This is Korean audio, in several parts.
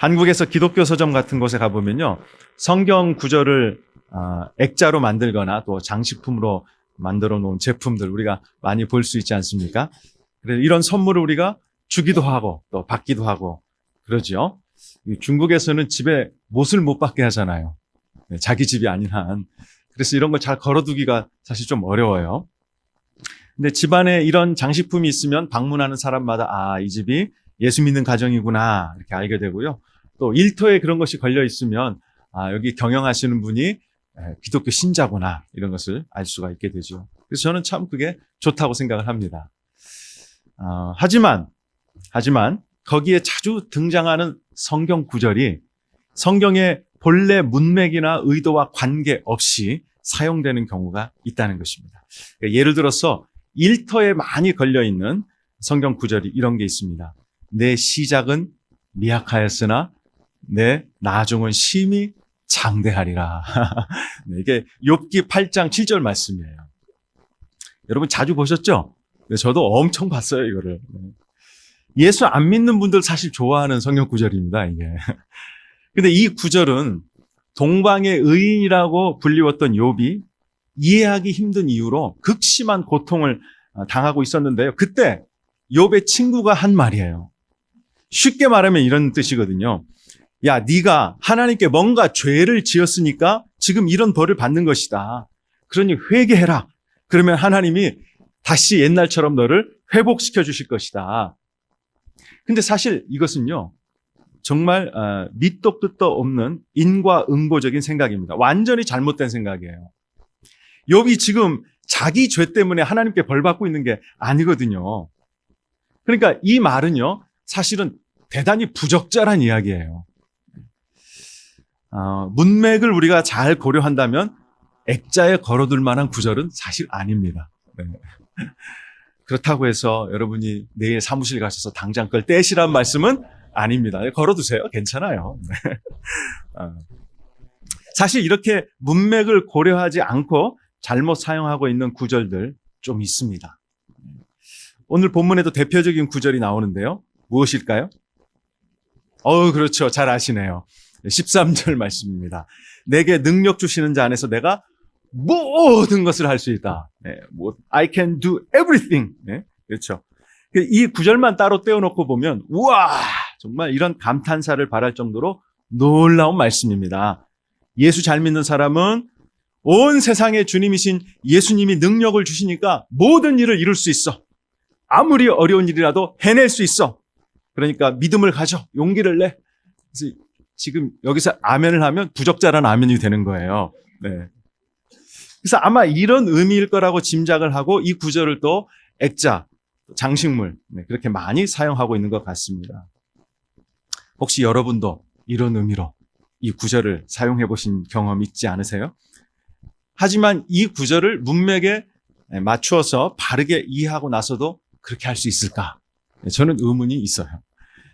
한국에서 기독교 서점 같은 곳에 가보면요, 성경 구절을 액자로 만들거나 또 장식품으로 만들어 놓은 제품들 우리가 많이 볼 수 있지 않습니까? 그래서 이런 선물을 우리가 주기도 하고 또 받기도 하고 그러죠. 중국에서는 집에 못을 못 받게 하잖아요. 자기 집이 아닌 한. 그래서 이런 걸 잘 걸어두기가 사실 좀 어려워요. 근데 집안에 이런 장식품이 있으면 방문하는 사람마다 이 집이 예수 믿는 가정이구나 이렇게 알게 되고요. 또 일터에 그런 것이 걸려 있으면 여기 경영하시는 분이 기독교 신자구나 이런 것을 알 수가 있게 되죠. 그래서 저는 참 그게 좋다고 생각을 합니다. 하지만 거기에 자주 등장하는 성경 구절이 성경의 본래 문맥이나 의도와 관계없이 사용되는 경우가 있다는 것입니다. 예를 들어서 일터에 많이 걸려있는 성경 구절이 이런 게 있습니다. 내 시작은 미약하였으나 내 나중은 심히 장대하리라. 이게 욥기 8장 7절 말씀이에요. 여러분 자주 보셨죠? 저도 엄청 봤어요, 이거를. 예수 안 믿는 분들 사실 좋아하는 성경 구절입니다, 이게. 근데 이 구절은 동방의 의인이라고 불리웠던 욥이 이해하기 힘든 이유로 극심한 고통을 당하고 있었는데요. 그때 욥의 친구가 한 말이에요. 쉽게 말하면 이런 뜻이거든요. 야, 네가 하나님께 뭔가 죄를 지었으니까 지금 이런 벌을 받는 것이다. 그러니 회개해라. 그러면 하나님이 다시 옛날처럼 너를 회복시켜 주실 것이다. 근데 사실 이것은요, 정말 밑도 끝도 없는 인과응보적인 생각입니다. 완전히 잘못된 생각이에요. 욥이 지금 자기 죄 때문에 하나님께 벌 받고 있는 게 아니거든요. 그러니까 이 말은요, 사실은 대단히 부적절한 이야기예요. 문맥을 우리가 잘 고려한다면 액자에 걸어둘 만한 구절은 사실 아닙니다. 네. 그렇다고 해서 여러분이 내일 사무실 가셔서 당장 그걸 떼시란 말씀은 아닙니다. 걸어두세요. 괜찮아요. 사실 이렇게 문맥을 고려하지 않고 잘못 사용하고 있는 구절들 좀 있습니다. 오늘 본문에도 대표적인 구절이 나오는데요. 무엇일까요? 그렇죠. 잘 아시네요. 13절 말씀입니다. 내게 능력 주시는 자 안에서 내가 모든 것을 할 수 있다. I can do everything. 그렇죠. 이 구절만 따로 떼어놓고 보면 우와, 정말 이런 감탄사를 바랄 정도로 놀라운 말씀입니다. 예수 잘 믿는 사람은 온 세상의 주님이신 예수님이 능력을 주시니까 모든 일을 이룰 수 있어. 아무리 어려운 일이라도 해낼 수 있어. 그러니까 믿음을 가져. 용기를 내. 그래서 지금 여기서 아멘을 하면 부적절한 아멘이 되는 거예요. 네. 그래서 아마 이런 의미일 거라고 짐작을 하고 이 구절을 또 액자, 장식물 그렇게 많이 사용하고 있는 것 같습니다. 혹시 여러분도 이런 의미로 이 구절을 사용해 보신 경험 있지 않으세요? 하지만 이 구절을 문맥에 맞추어서 바르게 이해하고 나서도 그렇게 할 수 있을까? 저는 의문이 있어요.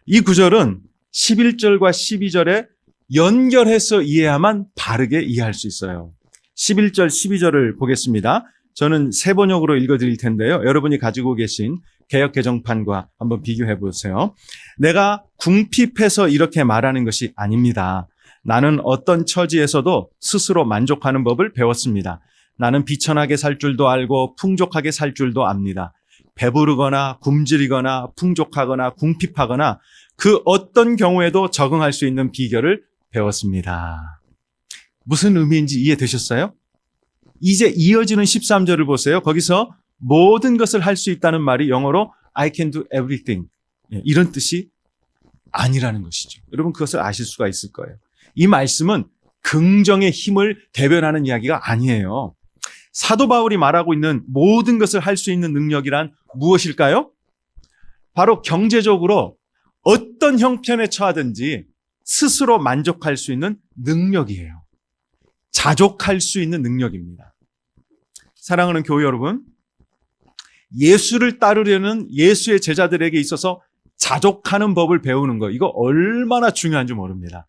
이 구절은 11절과 12절에 연결해서 이해야만 바르게 이해할 수 있어요. 11절, 12절을 보겠습니다. 저는 새 번역으로 읽어드릴 텐데요. 여러분이 가지고 계신 개역 개정판과 한번 비교해 보세요. 내가 궁핍해서 이렇게 말하는 것이 아닙니다. 나는 어떤 처지에서도 스스로 만족하는 법을 배웠습니다. 나는 비천하게 살 줄도 알고 풍족하게 살 줄도 압니다. 배부르거나 굶주리거나 풍족하거나 궁핍하거나 그 어떤 경우에도 적응할 수 있는 비결을 배웠습니다. 무슨 의미인지 이해되셨어요? 이제 이어지는 13절을 보세요. 거기서 모든 것을 할 수 있다는 말이 영어로 I can do everything. 이런 뜻이 아니라는 것이죠. 여러분 그것을 아실 수가 있을 거예요. 이 말씀은 긍정의 힘을 대변하는 이야기가 아니에요. 사도 바울이 말하고 있는 모든 것을 할 수 있는 능력이란 무엇일까요? 바로 경제적으로 어떤 형편에 처하든지 스스로 만족할 수 있는 능력이에요. 자족할 수 있는 능력입니다. 사랑하는 교회 여러분, 예수를 따르려는 예수의 제자들에게 있어서 자족하는 법을 배우는 거, 이거 얼마나 중요한지 모릅니다.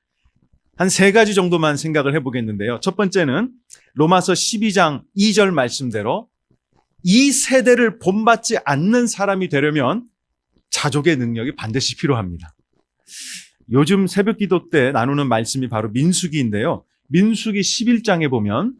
한 3가지 정도만 생각을 해보겠는데요. 첫 번째는 로마서 12장 2절 말씀대로 이 세대를 본받지 않는 사람이 되려면 자족의 능력이 반드시 필요합니다. 요즘 새벽 기도 때 나누는 말씀이 바로 민수기인데요. 민수기 11장에 보면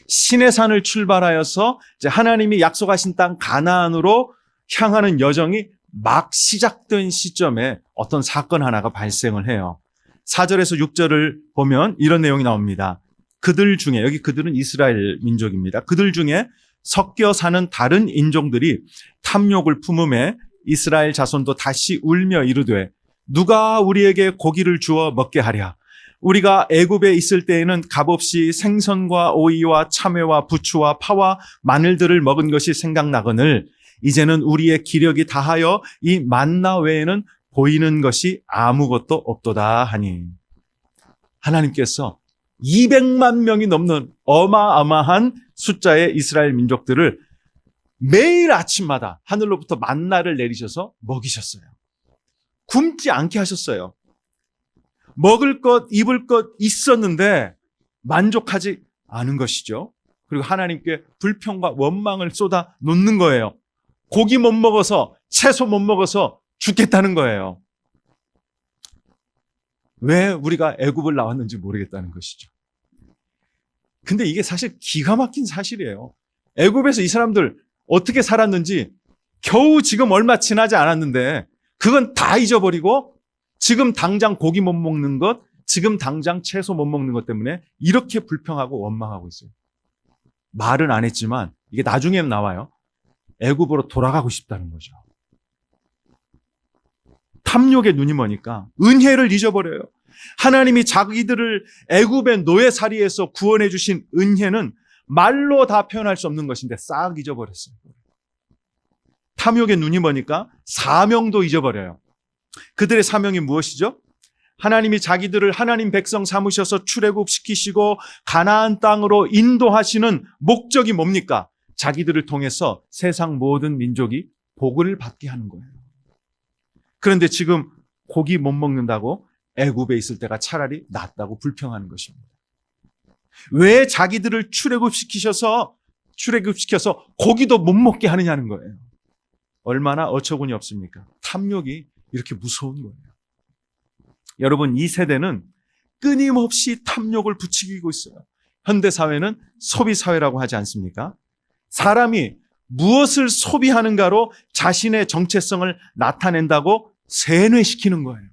시내 산을 출발하여서 이제 하나님이 약속하신 땅 가나안으로 향하는 여정이 막 시작된 시점에 어떤 사건 하나가 발생을 해요. 4절에서 6절을 보면 이런 내용이 나옵니다. 그들 중에, 여기 그들은 이스라엘 민족입니다. 그들 중에 섞여 사는 다른 인종들이 탐욕을 품음에 이스라엘 자손도 다시 울며 이르되 누가 우리에게 고기를 주어 먹게 하랴. 우리가 애굽에 있을 때에는 값없이 생선과 오이와 참외와 부추와 파와 마늘들을 먹은 것이 생각나거늘 이제는 우리의 기력이 다하여 이 만나 외에는 보이는 것이 아무것도 없도다 하니. 하나님께서 200만 명이 넘는 어마어마한 숫자의 이스라엘 민족들을 매일 아침마다 하늘로부터 만나를 내리셔서 먹이셨어요. 굶지 않게 하셨어요. 먹을 것, 입을 것 있었는데 만족하지 않은 것이죠. 그리고 하나님께 불평과 원망을 쏟아 놓는 거예요. 고기 못 먹어서, 채소 못 먹어서 죽겠다는 거예요. 왜 우리가 애굽을 나왔는지 모르겠다는 것이죠. 근데 이게 사실 기가 막힌 사실이에요. 애굽에서 이 사람들 어떻게 살았는지 겨우 지금 얼마 지나지 않았는데 그건 다 잊어버리고 지금 당장 고기 못 먹는 것, 지금 당장 채소 못 먹는 것 때문에 이렇게 불평하고 원망하고 있어요. 말은 안 했지만 이게 나중에 나와요. 애굽으로 돌아가고 싶다는 거죠. 탐욕의 눈이 머니까 은혜를 잊어버려요. 하나님이 자기들을 애굽의 노예살이에서 구원해 주신 은혜는 말로 다 표현할 수 없는 것인데 싹 잊어버렸어요. 탐욕의 눈이 머니까 사명도 잊어버려요. 그들의 사명이 무엇이죠? 하나님이 자기들을 하나님 백성 삼으셔서 출애굽시키시고 가나안 땅으로 인도하시는 목적이 뭡니까? 자기들을 통해서 세상 모든 민족이 복을 받게 하는 거예요. 그런데 지금 고기 못 먹는다고 애굽에 있을 때가 차라리 낫다고 불평하는 것입니다. 왜 자기들을 출애굽시켜서 고기도 못 먹게 하느냐는 거예요. 얼마나 어처구니 없습니까? 탐욕이 이렇게 무서운 거예요. 여러분, 이 세대는 끊임없이 탐욕을 부추기고 있어요. 현대사회는 소비사회라고 하지 않습니까? 사람이 무엇을 소비하는가로 자신의 정체성을 나타낸다고 세뇌시키는 거예요.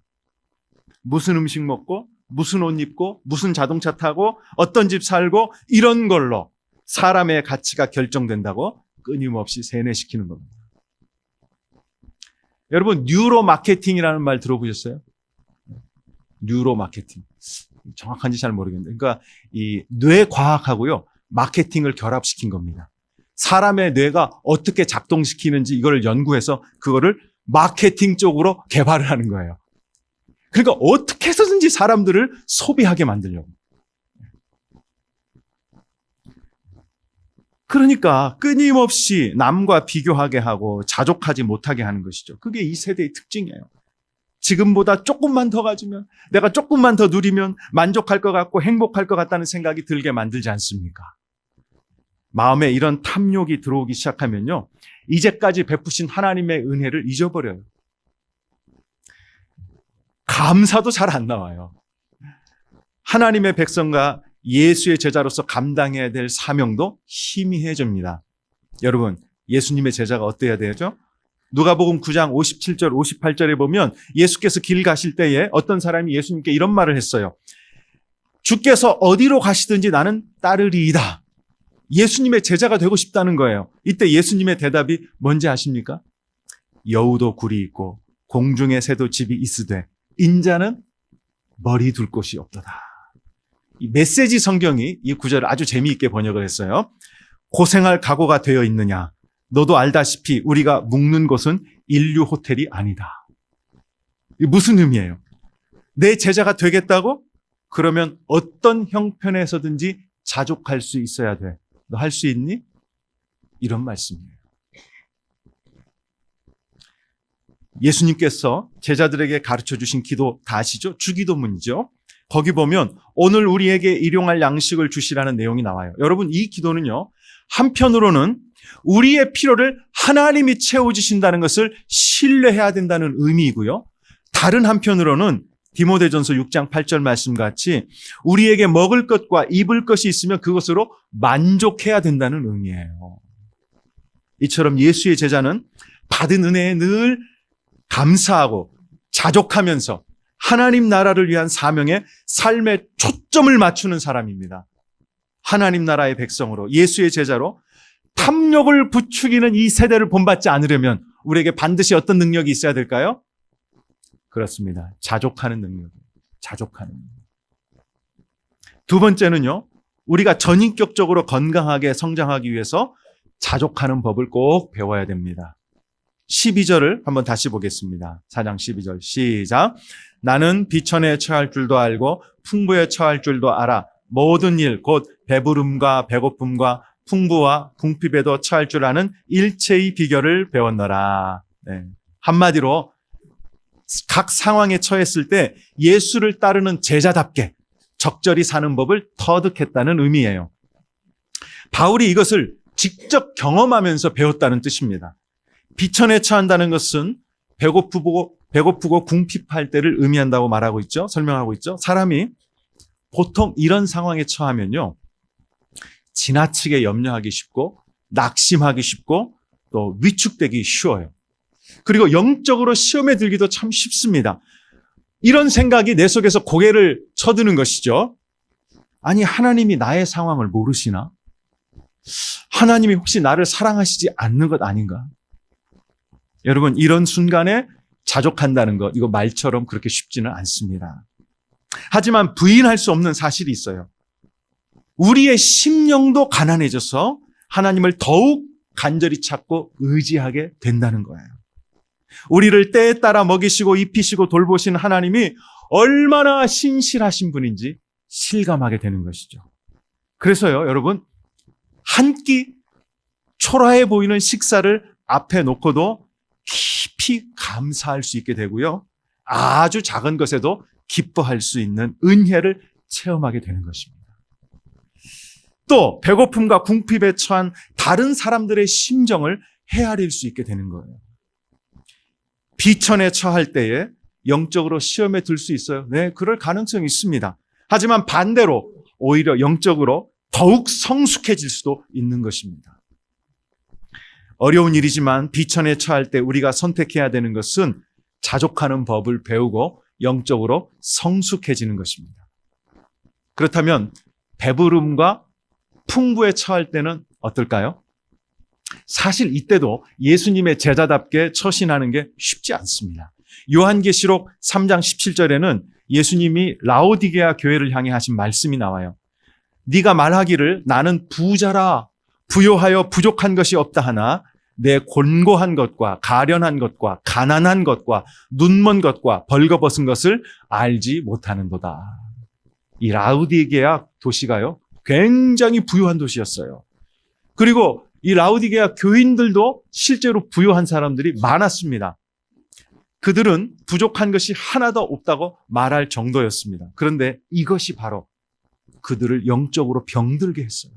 무슨 음식 먹고, 무슨 옷 입고, 무슨 자동차 타고, 어떤 집 살고, 이런 걸로 사람의 가치가 결정된다고 끊임없이 세뇌시키는 겁니다. 여러분, 뉴로 마케팅이라는 말 들어보셨어요? 뉴로 마케팅. 정확한지 잘 모르겠는데. 그러니까 이 뇌과학하고요, 마케팅을 결합시킨 겁니다. 사람의 뇌가 어떻게 작동시키는지 이걸 연구해서 그거를 마케팅 쪽으로 개발을 하는 거예요. 그러니까 어떻게 해서든지 사람들을 소비하게 만들려고. 그러니까 끊임없이 남과 비교하게 하고 자족하지 못하게 하는 것이죠. 그게 이 세대의 특징이에요. 지금보다 조금만 더 가지면, 내가 조금만 더 누리면 만족할 것 같고 행복할 것 같다는 생각이 들게 만들지 않습니까? 마음에 이런 탐욕이 들어오기 시작하면요, 이제까지 베푸신 하나님의 은혜를 잊어버려요. 감사도 잘 안 나와요. 하나님의 백성과 예수의 제자로서 감당해야 될 사명도 희미해집니다. 여러분, 예수님의 제자가 어때야 되죠? 누가복음 9장 57절, 58절에 보면 예수께서 길 가실 때에 어떤 사람이 예수님께 이런 말을 했어요. 주께서 어디로 가시든지 나는 따르리이다. 예수님의 제자가 되고 싶다는 거예요. 이때 예수님의 대답이 뭔지 아십니까? 여우도 굴이 있고 공중의 새도 집이 있으되 인자는 머리 둘 곳이 없도다. 이 메시지 성경이 이 구절을 아주 재미있게 번역을 했어요. 고생할 각오가 되어 있느냐? 너도 알다시피 우리가 묵는 곳은 인류 호텔이 아니다. 이게 무슨 의미예요? 내 제자가 되겠다고? 그러면 어떤 형편에서든지 자족할 수 있어야 돼. 너 할 수 있니? 이런 말씀이에요. 예수님께서 제자들에게 가르쳐 주신 기도 다 아시죠? 주기도문이죠. 거기 보면 오늘 우리에게 일용할 양식을 주시라는 내용이 나와요. 여러분, 이 기도는요, 한편으로는 우리의 필요를 하나님이 채워주신다는 것을 신뢰해야 된다는 의미이고요. 다른 한편으로는 디모데전서 6장 8절 말씀 같이 우리에게 먹을 것과 입을 것이 있으면 그것으로 만족해야 된다는 의미예요. 이처럼 예수의 제자는 받은 은혜에 늘 감사하고 자족하면서 하나님 나라를 위한 사명에 삶의 초점을 맞추는 사람입니다. 하나님 나라의 백성으로 예수의 제자로 탐욕을 부추기는 이 세대를 본받지 않으려면 우리에게 반드시 어떤 능력이 있어야 될까요? 그렇습니다. 자족하는 능력. 자족하는 능력. 두 번째는요. 우리가 전인격적으로 건강하게 성장하기 위해서 자족하는 법을 꼭 배워야 됩니다. 12절을 한번 다시 보겠습니다. 4장 12절 시작. 나는 비천에 처할 줄도 알고 풍부에 처할 줄도 알아. 모든 일 곧 배부름과 배고픔과 풍부와 궁핍에도 처할 줄 아는 일체의 비결을 배웠노라. 네. 한마디로 각 상황에 처했을 때 예수를 따르는 제자답게 적절히 사는 법을 터득했다는 의미예요. 바울이 이것을 직접 경험하면서 배웠다는 뜻입니다. 비천에 처한다는 것은 배고프고 궁핍할 때를 의미한다고 말하고 있죠. 설명하고 있죠. 사람이 보통 이런 상황에 처하면요. 지나치게 염려하기 쉽고 낙심하기 쉽고 또 위축되기 쉬워요. 그리고 영적으로 시험에 들기도 참 쉽습니다. 이런 생각이 내 속에서 고개를 쳐드는 것이죠. 아니, 하나님이 나의 상황을 모르시나? 하나님이 혹시 나를 사랑하시지 않는 것 아닌가? 여러분, 이런 순간에 자족한다는 것, 이거 말처럼 그렇게 쉽지는 않습니다. 하지만 부인할 수 없는 사실이 있어요. 우리의 심령도 가난해져서 하나님을 더욱 간절히 찾고 의지하게 된다는 거예요. 우리를 때에 따라 먹이시고 입히시고 돌보시는 하나님이 얼마나 신실하신 분인지 실감하게 되는 것이죠. 그래서요, 여러분, 한 끼 초라해 보이는 식사를 앞에 놓고도 깊이 감사할 수 있게 되고요. 아주 작은 것에도 기뻐할 수 있는 은혜를 체험하게 되는 것입니다. 또 배고픔과 궁핍에 처한 다른 사람들의 심정을 헤아릴 수 있게 되는 거예요. 비천에 처할 때에 영적으로 시험에 들 수 있어요. 네, 그럴 가능성이 있습니다. 하지만 반대로 오히려 영적으로 더욱 성숙해질 수도 있는 것입니다. 어려운 일이지만 비천에 처할 때 우리가 선택해야 되는 것은 자족하는 법을 배우고 영적으로 성숙해지는 것입니다. 그렇다면 배부름과 풍부에 처할 때는 어떨까요? 사실 이때도 예수님의 제자답게 처신하는 게 쉽지 않습니다. 요한계시록 3장 17절에는 예수님이 라오디게아 교회를 향해 하신 말씀이 나와요. 네가 말하기를 나는 부자라 부요하여 부족한 것이 없다 하나 내 곤고한 것과 가련한 것과 가난한 것과 눈먼 것과 벌거벗은 것을 알지 못하는도다. 이 라오디게아 도시가요, 굉장히 부유한 도시였어요. 그리고 이 라오디게아 교인들도 실제로 부유한 사람들이 많았습니다. 그들은 부족한 것이 하나도 없다고 말할 정도였습니다. 그런데 이것이 바로 그들을 영적으로 병들게 했어요.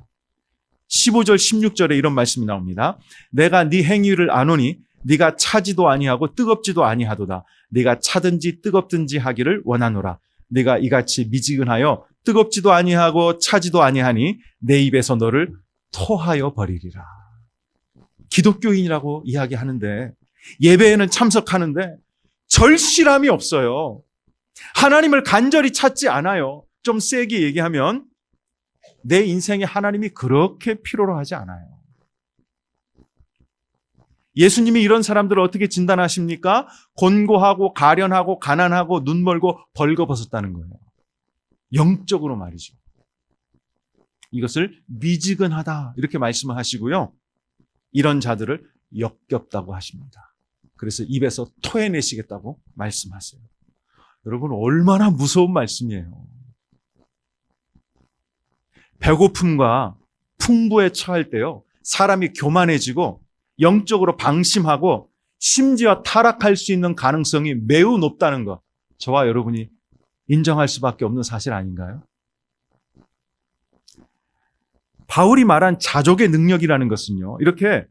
15절 16절에 이런 말씀이 나옵니다. 내가 네 행위를 아노니 네가 차지도 아니하고 뜨겁지도 아니하도다. 네가 차든지 뜨겁든지 하기를 원하노라. 네가 이같이 미지근하여 뜨겁지도 아니하고 차지도 아니하니 내 입에서 너를 토하여 버리리라. 기독교인이라고 이야기하는데 예배에는 참석하는데 절실함이 없어요. 하나님을 간절히 찾지 않아요. 좀 세게 얘기하면 내 인생에 하나님이 그렇게 필요로 하지 않아요. 예수님이 이런 사람들을 어떻게 진단하십니까? 곤고하고 가련하고 가난하고 눈멀고 벌거벗었다는 거예요. 영적으로 말이죠. 이것을 미지근하다 이렇게 말씀을 하시고요. 이런 자들을 역겹다고 하십니다. 그래서 입에서 토해내시겠다고 말씀하세요. 여러분, 얼마나 무서운 말씀이에요. 배고픔과 풍부에 처할 때요, 사람이 교만해지고 영적으로 방심하고 심지어 타락할 수 있는 가능성이 매우 높다는 것, 저와 여러분이 인정할 수밖에 없는 사실 아닌가요? 바울이 말한 자족의 능력이라는 것은요, 이렇게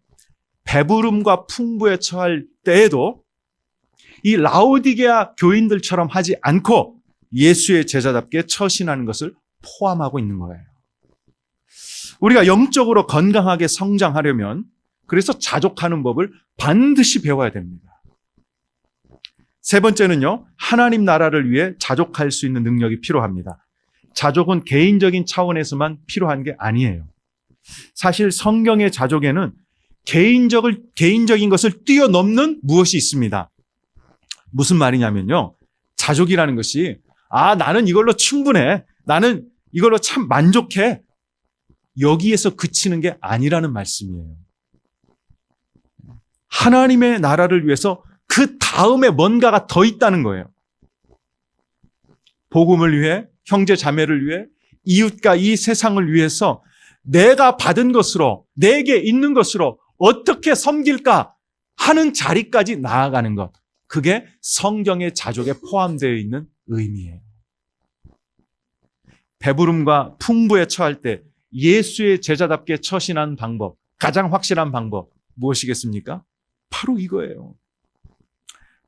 배부름과 풍부에 처할 때에도 이 라오디게아 교인들처럼 하지 않고 예수의 제자답게 처신하는 것을 포함하고 있는 거예요. 우리가 영적으로 건강하게 성장하려면 그래서 자족하는 법을 반드시 배워야 됩니다. 세 번째는요, 하나님 나라를 위해 자족할 수 있는 능력이 필요합니다. 자족은 개인적인 차원에서만 필요한 게 아니에요. 사실 성경의 자족에는 개인적인 것을 뛰어넘는 무엇이 있습니다. 무슨 말이냐면요, 자족이라는 것이 나는 이걸로 충분해, 나는 이걸로 참 만족해, 여기에서 그치는 게 아니라는 말씀이에요. 하나님의 나라를 위해서 그 다음에 뭔가가 더 있다는 거예요. 복음을 위해, 형제 자매를 위해, 이웃과 이 세상을 위해서 내가 받은 것으로, 내게 있는 것으로 어떻게 섬길까 하는 자리까지 나아가는 것, 그게 성경의 자족에 포함되어 있는 의미예요. 배부름과 풍부에 처할 때 예수의 제자답게 처신한 방법, 가장 확실한 방법 무엇이겠습니까? 바로 이거예요.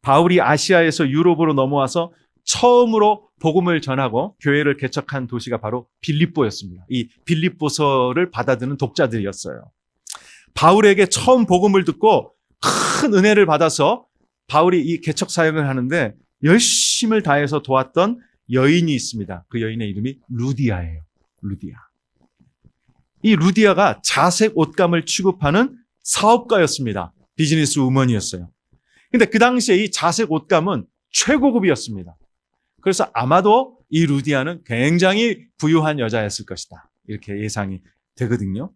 바울이 아시아에서 유럽으로 넘어와서 처음으로 복음을 전하고 교회를 개척한 도시가 바로 빌립보였습니다. 이 빌립보서를 받아드는 독자들이었어요. 바울에게 처음 복음을 듣고 큰 은혜를 받아서 바울이 이 개척 사역을 하는데 열심을 다해서 도왔던 여인이 있습니다. 그 여인의 이름이 루디아예요. 루디아. 이 루디아가 자색 옷감을 취급하는 사업가였습니다. 비즈니스 우먼이었어요. 근데 그 당시에 이 자색 옷감은 최고급이었습니다. 그래서 아마도 이 루디아는 굉장히 부유한 여자였을 것이다, 이렇게 예상이 되거든요.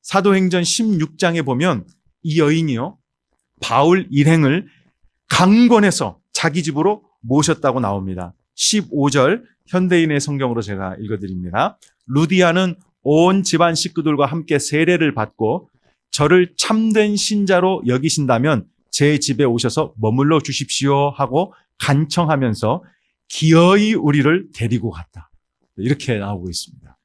사도행전 16장에 보면 이 여인이요, 바울 일행을 강권해서 자기 집으로 모셨다고 나옵니다. 15절 현대인의 성경으로 제가 읽어드립니다. 루디아는 온 집안 식구들과 함께 세례를 받고 저를 참된 신자로 여기신다면 제 집에 오셔서 머물러 주십시오 하고 간청하면서 기어이 우리를 데리고 갔다, 이렇게 나오고 있습니다.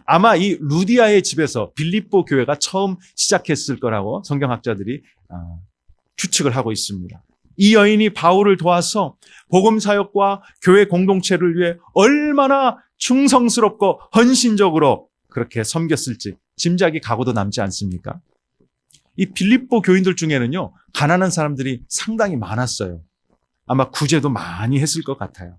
아마 이 루디아의 집에서 빌립보 교회가 처음 시작했을 거라고 성경학자들이 추측을 하고 있습니다. 이 여인이 바울을 도와서 복음 사역과 교회 공동체를 위해 얼마나 충성스럽고 헌신적으로 그렇게 섬겼을지 짐작이 가고도 남지 않습니까? 이 빌립보 교인들 중에는요, 가난한 사람들이 상당히 많았어요. 아마 구제도 많이 했을 것 같아요.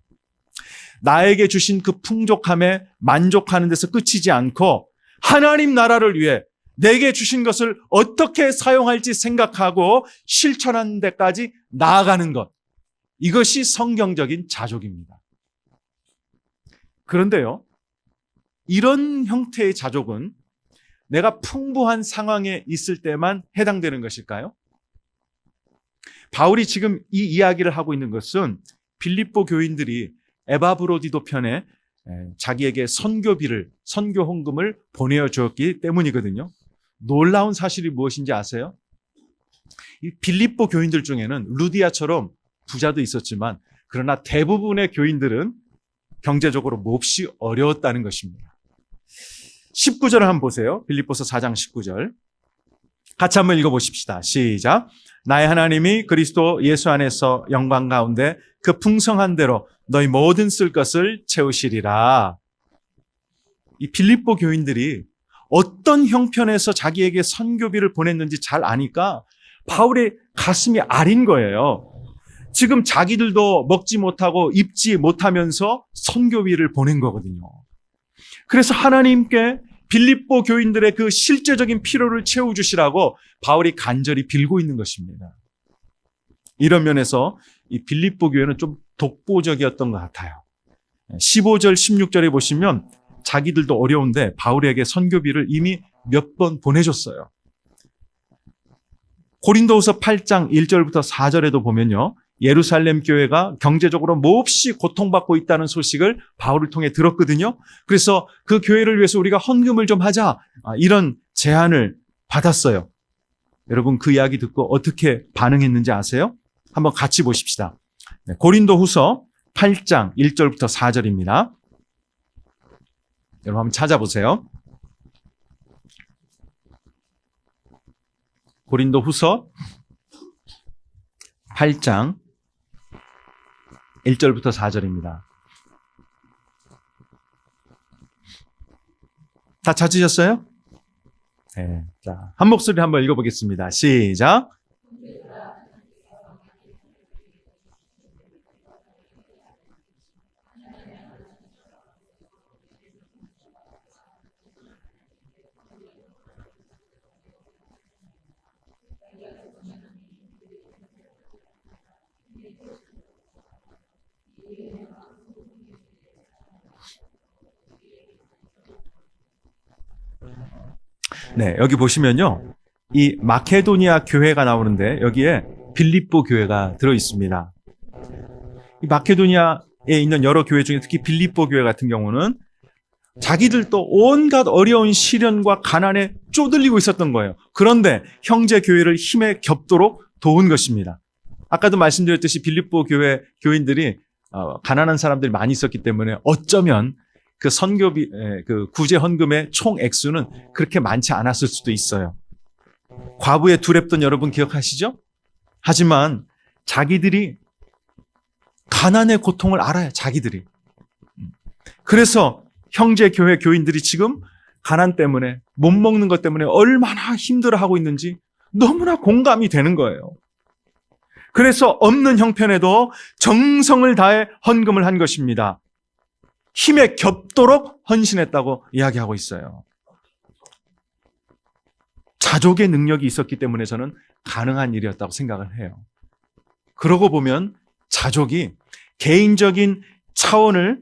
나에게 주신 그 풍족함에 만족하는 데서 끝이지 않고 하나님 나라를 위해 내게 주신 것을 어떻게 사용할지 생각하고 실천하는 데까지 나아가는 것, 이것이 성경적인 자족입니다. 그런데요, 이런 형태의 자족은 내가 풍부한 상황에 있을 때만 해당되는 것일까요? 바울이 지금 이 이야기를 하고 있는 것은 빌립보 교인들이 에바브로디도 편에 자기에게 선교 헌금을 보내주었기 때문이거든요. 놀라운 사실이 무엇인지 아세요? 이 빌립보 교인들 중에는 루디아처럼 부자도 있었지만 그러나 대부분의 교인들은 경제적으로 몹시 어려웠다는 것입니다. 19절을 한번 보세요. 빌립보서 4장 19절. 같이 한번 읽어보십시다. 시작. 나의 하나님이 그리스도 예수 안에서 영광 가운데 그 풍성한 대로 너희 모든 쓸 것을 채우시리라. 이 빌립보 교인들이 어떤 형편에서 자기에게 선교비를 보냈는지 잘 아니까 바울의 가슴이 아린 거예요. 지금 자기들도 먹지 못하고 입지 못하면서 선교비를 보낸 거거든요. 그래서 하나님께 빌립보 교인들의 그 실제적인 필요를 채워주시라고 바울이 간절히 빌고 있는 것입니다. 이런 면에서 이 빌립보 교회는 좀 독보적이었던 것 같아요. 15절, 16절에 보시면 자기들도 어려운데 바울에게 선교비를 이미 몇 번 보내줬어요. 고린도후서 8장 1절부터 4절에도 보면요, 예루살렘 교회가 경제적으로 몹시 고통받고 있다는 소식을 바울을 통해 들었거든요. 그래서 그 교회를 위해서 우리가 헌금을 좀 하자, 이런 제안을 받았어요. 여러분 그 이야기 듣고 어떻게 반응했는지 아세요? 한번 같이 보십시다. 고린도후서 8장 1절부터 4절입니다. 여러분 한번 찾아보세요. 고린도후서 8장 1절부터 4절입니다. 다 찾으셨어요? 네. 자, 한 목소리 한번 읽어보겠습니다. 시작. 네, 여기 보시면요. 이 마케도니아 교회가 나오는데 여기에 빌립보 교회가 들어 있습니다. 이 마케도니아에 있는 여러 교회 중에 특히 빌립보 교회 같은 경우는 자기들도 온갖 어려운 시련과 가난에 쪼들리고 있었던 거예요. 그런데 형제 교회를 힘에 겹도록 도운 것입니다. 아까도 말씀드렸듯이 빌립보 교회 교인들이 가난한 사람들이 많이 있었기 때문에 어쩌면 그 선교비, 그 구제 헌금의 총 액수는 그렇게 많지 않았을 수도 있어요. 과부의 두렙돈 여러분 기억하시죠? 하지만 자기들이 가난의 고통을 알아요, 자기들이. 그래서 형제 교회 교인들이 지금 가난 때문에, 못 먹는 것 때문에 얼마나 힘들어하고 있는지 너무나 공감이 되는 거예요. 그래서 없는 형편에도 정성을 다해 헌금을 한 것입니다. 힘에 겹도록 헌신했다고 이야기하고 있어요. 자족의 능력이 있었기 때문에 저는 가능한 일이었다고 생각을 해요. 그러고 보면 자족이 개인적인 차원을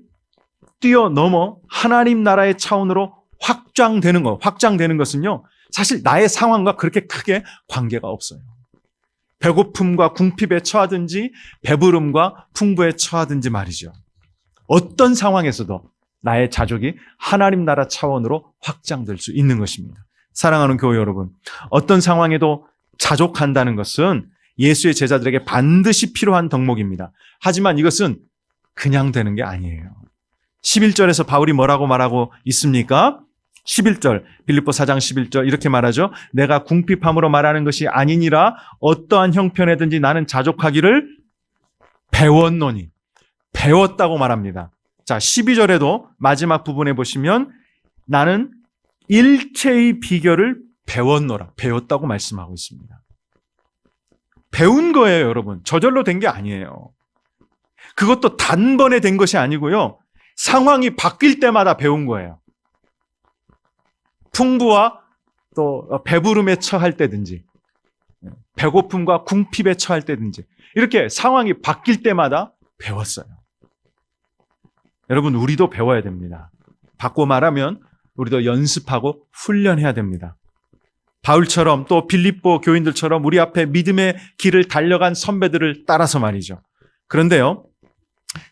뛰어넘어 하나님 나라의 차원으로 확장되는 것은요, 사실 나의 상황과 그렇게 크게 관계가 없어요. 배고픔과 궁핍에 처하든지 배부름과 풍부에 처하든지 말이죠. 어떤 상황에서도 나의 자족이 하나님 나라 차원으로 확장될 수 있는 것입니다. 사랑하는 교회 여러분, 어떤 상황에도 자족한다는 것은 예수의 제자들에게 반드시 필요한 덕목입니다. 하지만 이것은 그냥 되는 게 아니에요. 11절에서 바울이 뭐라고 말하고 있습니까? 11절, 빌립보 4장 11절 이렇게 말하죠. 내가 궁핍함으로 말하는 것이 아니니라 어떠한 형편에든지 나는 자족하기를 배웠노니. 배웠다고 말합니다. 자, 12절에도 마지막 부분에 보시면 나는 일체의 비결을 배웠노라. 배웠다고 말씀하고 있습니다. 배운 거예요, 여러분. 저절로 된 게 아니에요. 그것도 단번에 된 것이 아니고요. 상황이 바뀔 때마다 배운 거예요. 풍부와 또 배부름에 처할 때든지 배고픔과 궁핍에 처할 때든지 이렇게 상황이 바뀔 때마다 배웠어요. 여러분, 우리도 배워야 됩니다. 바꿔 말하면 우리도 연습하고 훈련해야 됩니다. 바울처럼 또 빌립보 교인들처럼 우리 앞에 믿음의 길을 달려간 선배들을 따라서 말이죠. 그런데요,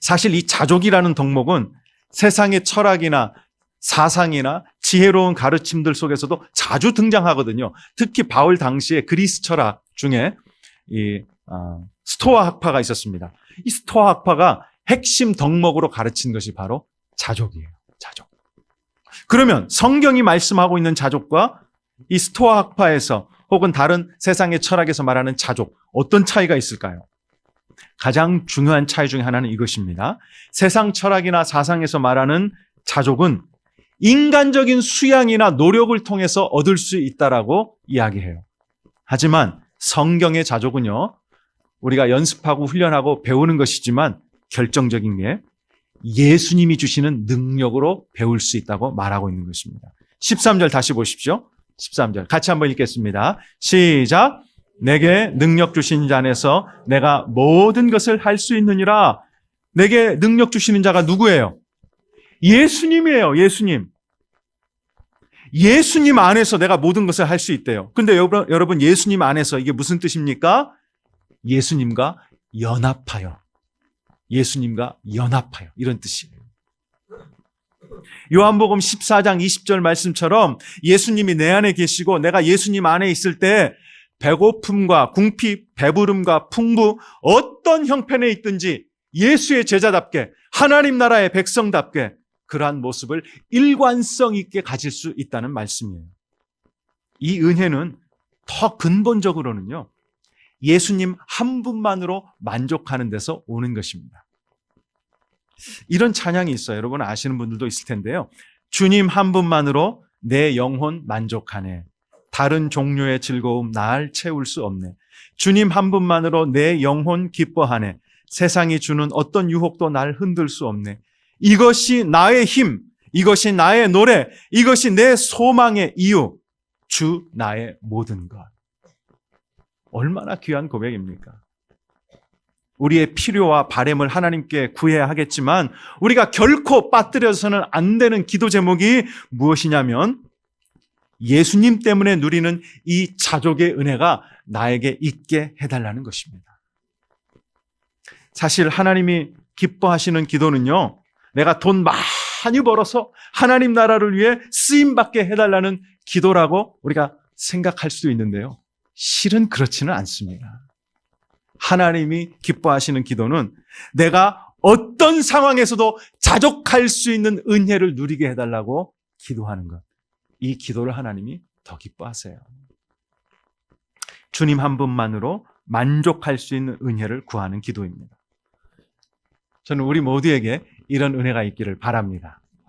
사실 이 자족이라는 덕목은 세상의 철학이나 사상이나 지혜로운 가르침들 속에서도 자주 등장하거든요. 특히 바울 당시에 그리스 철학 중에 이 스토아 학파가 있었습니다. 이 스토아 학파가 핵심 덕목으로 가르친 것이 바로 자족이에요. 자족. 그러면 성경이 말씀하고 있는 자족과 이 스토아 학파에서 혹은 다른 세상의 철학에서 말하는 자족, 어떤 차이가 있을까요? 가장 중요한 차이 중에 하나는 이것입니다. 세상 철학이나 사상에서 말하는 자족은 인간적인 수양이나 노력을 통해서 얻을 수 있다라고 이야기해요. 하지만 성경의 자족은요, 우리가 연습하고 훈련하고 배우는 것이지만 결정적인 게 예수님이 주시는 능력으로 배울 수 있다고 말하고 있는 것입니다. 13절 다시 보십시오. 13절 같이 한번 읽겠습니다. 시작. 내게 능력 주신 자 안에서 내가 모든 것을 할 수 있느니라. 내게 능력 주시는 자가 누구예요? 예수님이에요. 예수님. 예수님 안에서 내가 모든 것을 할 수 있대요. 근데 여러분 예수님 안에서 이게 무슨 뜻입니까? 예수님과 연합하여. 예수님과 연합하여. 이런 뜻이에요. 요한복음 14장 20절 말씀처럼 예수님이 내 안에 계시고 내가 예수님 안에 있을 때 배고픔과 궁핍, 배부름과 풍부 어떤 형편에 있든지 예수의 제자답게 하나님 나라의 백성답게 그러한 모습을 일관성 있게 가질 수 있다는 말씀이에요. 이 은혜는 더 근본적으로는요, 예수님 한 분만으로 만족하는 데서 오는 것입니다. 이런 찬양이 있어요. 여러분 아시는 분들도 있을 텐데요. 주님 한 분만으로 내 영혼 만족하네. 다른 종류의 즐거움 날 채울 수 없네. 주님 한 분만으로 내 영혼 기뻐하네. 세상이 주는 어떤 유혹도 날 흔들 수 없네. 이것이 나의 힘, 이것이 나의 노래, 이것이 내 소망의 이유. 주 나의 모든 것. 얼마나 귀한 고백입니까? 우리의 필요와 바램을 하나님께 구해야 하겠지만 우리가 결코 빠뜨려서는 안 되는 기도 제목이 무엇이냐면 예수님 때문에 누리는 이 자족의 은혜가 나에게 있게 해달라는 것입니다. 사실 하나님이 기뻐하시는 기도는요, 내가 돈 많이 벌어서 하나님 나라를 위해 쓰임받게 해달라는 기도라고 우리가 생각할 수도 있는데요. 실은 그렇지는 않습니다. 하나님이 기뻐하시는 기도는 내가 어떤 상황에서도 자족할 수 있는 은혜를 누리게 해달라고 기도하는 것. 이 기도를 하나님이 더 기뻐하세요. 주님 한 분만으로 만족할 수 있는 은혜를 구하는 기도입니다. 저는 우리 모두에게 이런 은혜가 있기를 바랍니다.